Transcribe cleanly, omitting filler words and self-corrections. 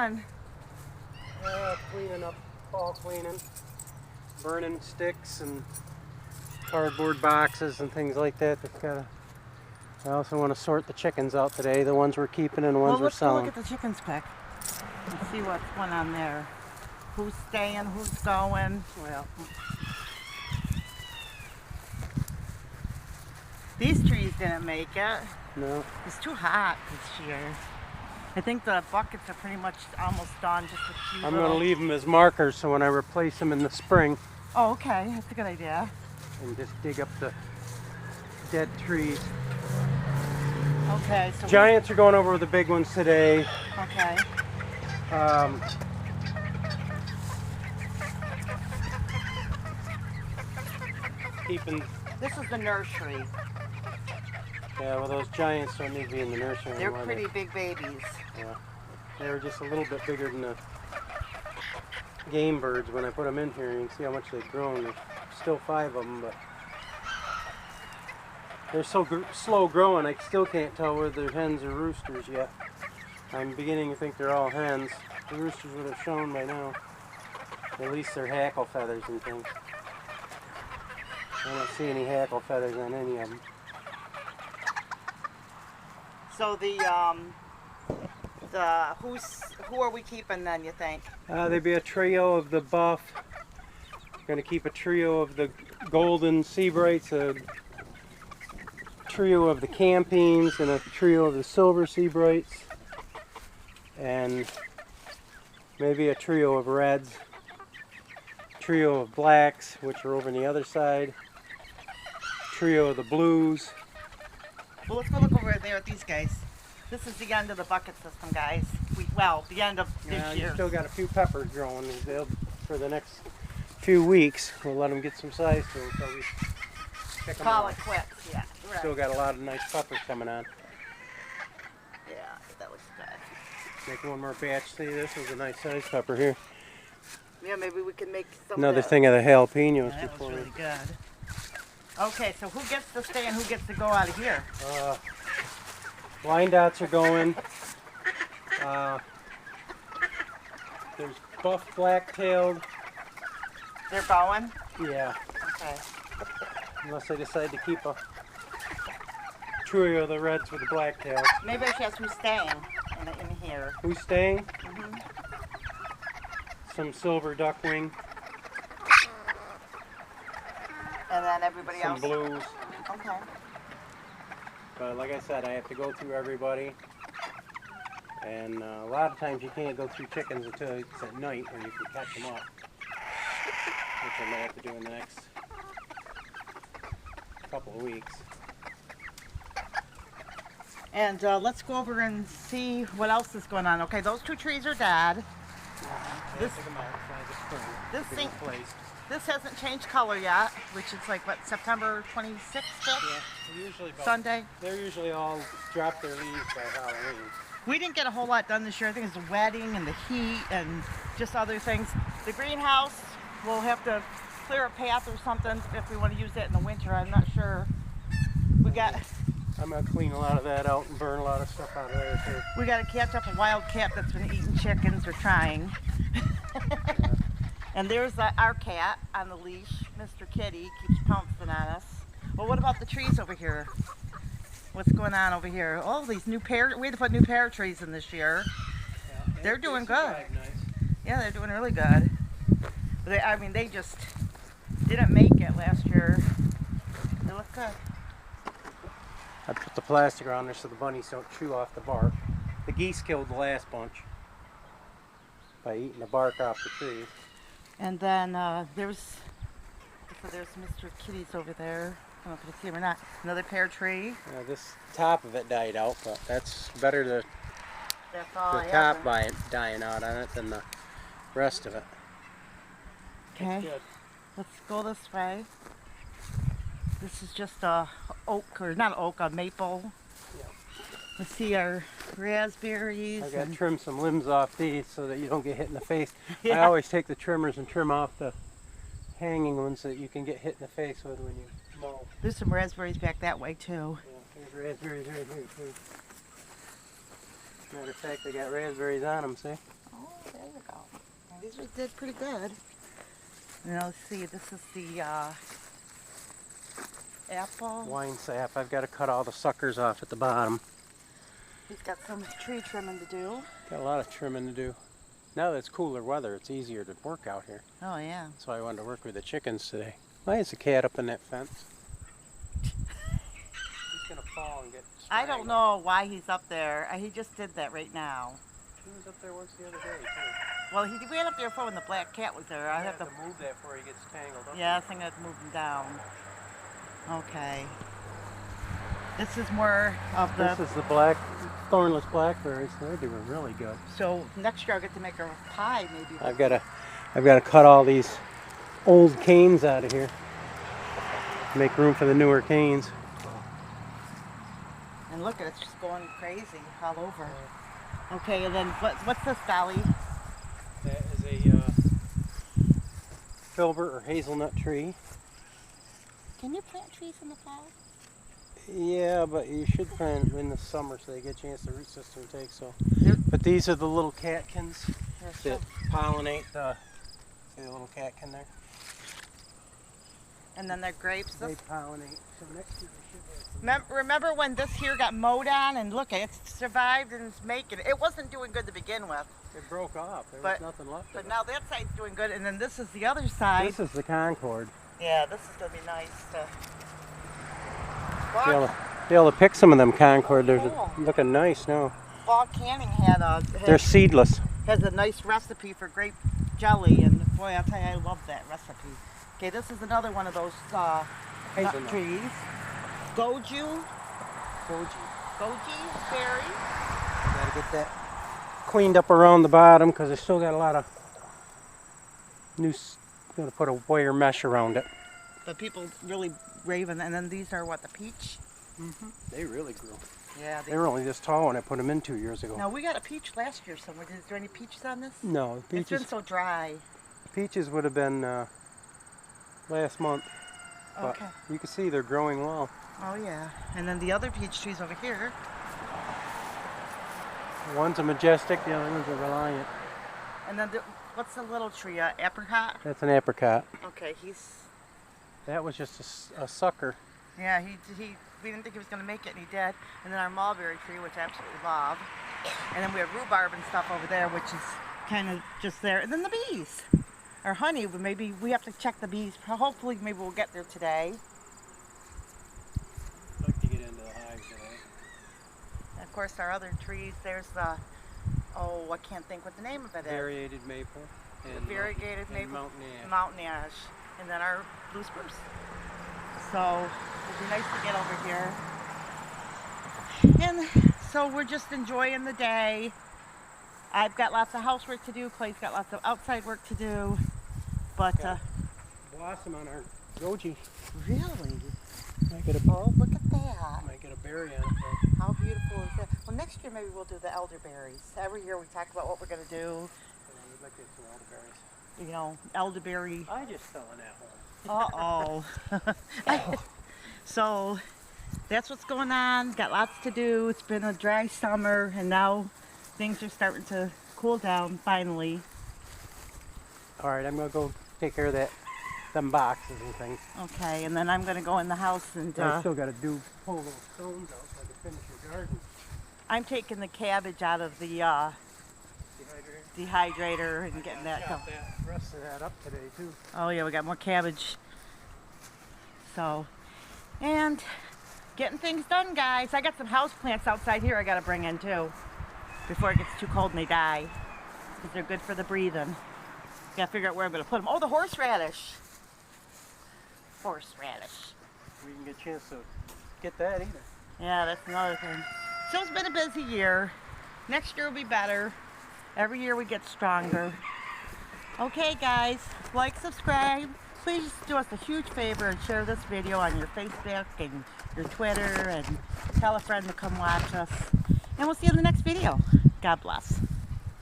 doing? Cleaning up, fall cleaning, burning sticks and cardboard boxes and things like that. I also want to sort the chickens out today, the ones we're keeping and the ones we're Let's go selling. look at the chickens quick and see what's going on there. Who's staying, who's going. Well, These trees didn't make it. no. It's too hot this year. I think the buckets are pretty much almost done. Just a few I'm going to little- leave them as markers so when I replace them in the spring Oh, okay. That's a good idea. and just dig up the dead trees. Okay. So Giants are going over with the big ones today. Okay. Keeping, This is the nursery. yeah, well, those giants don't need to be in the nursery They're anymore. pretty big babies. Yeah. They were just a little bit bigger than the game birds when I put them in here. You can see how much they've grown. There's still 5 of them, but they're so slow growing, I still can't tell whether they're hens or roosters yet. I'm beginning to think they're all hens. The roosters would have shown by now. At least their hackle feathers and things. I don't see any hackle feathers on any of them. So who are we keeping then, you think? There'd be a trio of the buff. Going to keep a trio of the golden Seabrights, a trio of the Campines, and a trio of the silver Seabrights, and maybe a trio of reds, trio of blacks, which are over on the other side, trio of the blues. Well, let's go look over there at these guys. This is the end of the bucket system, guys. The end of this You year. still got a few peppers growing. For the next few weeks, we'll let them get some size to them until we pick them Call out. it quits, yeah. Right. Still got a lot of nice peppers coming on. Yeah, that looks good. Make one more batch. See, this is a nice size pepper here. Yeah, maybe we can make some Another of that. thing of the jalapenos Yeah, that before was really good. Okay, so who gets to stay and who gets to go out of here? Line dots are going. There's buff black-tailed. They're going? Yeah, Okay. unless I decide to keep a trio of the reds with the black-tailed. Maybe I should ask who's staying in here. Who's staying? Mhm. Some silver duckwing, And then everybody some else? blues. Okay. But like I said, I have to go through everybody. And a lot of times you can't go through chickens until it's at night when you can catch them up. Which I may have to do in the next couple of weeks. And let's go over and see what else is going on. Okay, those 2 trees are dead. This- this thing- This hasn't changed color yet, which is like, what, September 26th? 5th? Yeah, usually Sunday? they're usually all drop their leaves by Halloween. We didn't get a whole lot done this year. I think it's the wedding and the heat and just other things. The greenhouse, we'll have to clear a path or something if we want to use that in the winter. I'm not sure. I'm gonna clean a lot of that out and burn a lot of stuff out of there too. We got to catch up a wild cat that's been eating chickens or trying. And there's our cat on the leash, Mr. Kitty, keeps pouncing on us. Well, what about the trees over here? What's going on over here? Oh, these new pear, we had to put new pear trees in this year. They're doing good. Nice. Yeah, they're doing really good. But they just didn't make it last year. They look good. I put the plastic around there so the bunnies don't chew off the bark. The geese killed the last bunch by eating the bark off the trees. And then there's Mr. Kitty's over there. I don't know if you can see him or not. Another pear tree. This top of it died out, but that's better the That's all I top have. dying out on it than the rest of it. Okay, Good. let's go this way. This is just a oak, or not oak, a maple. Yeah. Let's see our raspberries. I got to and- trim some limbs off these so that you don't get hit in the face. I Yeah. always take the trimmers and trim off the hanging ones that you can get hit in the face with when you mow. There's some raspberries back that way too. Yeah, there's raspberries right here too. Matter of fact, they got raspberries on them, see? These did pretty good. Now let's see, this is the apple. Wine sap. I've got to cut all the suckers off at the bottom. He's got some tree trimming to do. Got a lot of trimming to do. Now that it's cooler weather, it's easier to work out here. Oh yeah. That's why I wanted to work with the chickens today. Why is the cat up in that fence? He's gonna fall and get strangled. I don't know why he's up there. He just did that right now. He was up there once the other day too. Well, he ran up there before when the black cat was there. I have to move that before he gets tangled up. Yeah, I think I'd move him down. Okay. This is more of the... This is the black, thornless blackberries. They're doing really good. So next year I'll get to make a pie maybe. I've got to cut all these old canes out of here. Make room for the newer canes. And look at it, it's just going crazy all over. Okay, and then what's this, Dolly? That is a filbert or hazelnut tree. Can you plant trees in the fall? Yeah, but you should plant them in the summer so they get a chance the root system take. So, Yep. but these are the little catkins They're that pollinate the. See the little catkin there? And then they're grapes. They pollinate. So next year we should have some. Remember when this here got mowed on and look, it's survived and it's making it. It wasn't doing good to begin with, It broke off. There But- was nothing left but of now that side's doing good. And then this is the other side. it. This is the Concord. Yeah, this is gonna be nice to Be able to pick some of them Concord. They're Cool. looking nice now. Bog Canning had They're seedless. has a nice recipe for grape jelly, and boy, I'll tell you, I love that recipe. Okay, this is another one of those nut Hazelnut. trees. Goju berry. Gotta get that cleaned up around the bottom because they still got a lot of new. Gonna put a wire mesh around it. But people really raving, and then these are what, the peach? They really grew. Yeah. They were only this tall when I put them in 2 years ago. Now we got a peach last year somewhere. Is there any peaches on this? No, It's been so dry. peaches would have been last month. But Okay. you can see they're growing well. Oh yeah. And then the other peach trees over here. One's a majestic, the other one's a reliant. And then what's the little tree? Apricot. That's an apricot. Okay, he's. That was just a sucker. Yeah, we didn't think he was going to make it, and he did. And then our mulberry tree, which I absolutely love. And then we have rhubarb and stuff over there, which is kind of just there. And then the bees. Or honey, but maybe we have to check the bees. Hopefully, maybe we'll get there today. I'd like to get into the hive today. And of course, our other trees, there's the, oh, I can't think what the name of it is. Variegated maple. And Variegated and maple. mountain ash. Mountain ash. And then our blue spruce. So, it'd be nice to get over here. And so we're just enjoying the day. I've got lots of housework to do. Clay's got lots of outside work to do. But, Blossom on our goji. really? Might get a, Oh, look at that. might get a berry on it. Though. How beautiful is that? Well, next year maybe we'll do the elderberries. Every year we talk about what we're going to do. We'd like to get some elderberries. You know, elderberry. I just fell in that hole. Uh-oh. So, that's what's going on. Got lots to do. It's been a dry summer, and now things are starting to cool down, finally. All right, I'm gonna go take care of them boxes and things. Okay, and then I'm going to go in the house and I still gotta pull those stones out so I can finish your garden. I'm taking the cabbage out of the dehydrator and getting that Chop going. that rest of that up today too. Oh yeah, we got more cabbage. So, and getting things done, guys. I got some house plants outside here I got to bring in too before it gets too cold and they die, because they're good for the breathing. Gotta figure out where I'm gonna put them. Oh, the horseradish. Horseradish. We didn't get a chance to get that either. Yeah, that's another thing. So it's been a busy year. Next year will be better. Every year we get stronger. Okay, guys, like, subscribe. Please do us a huge favor and share this video on your Facebook and your Twitter, and tell a friend to come watch us. And we'll see you in the next video. God bless.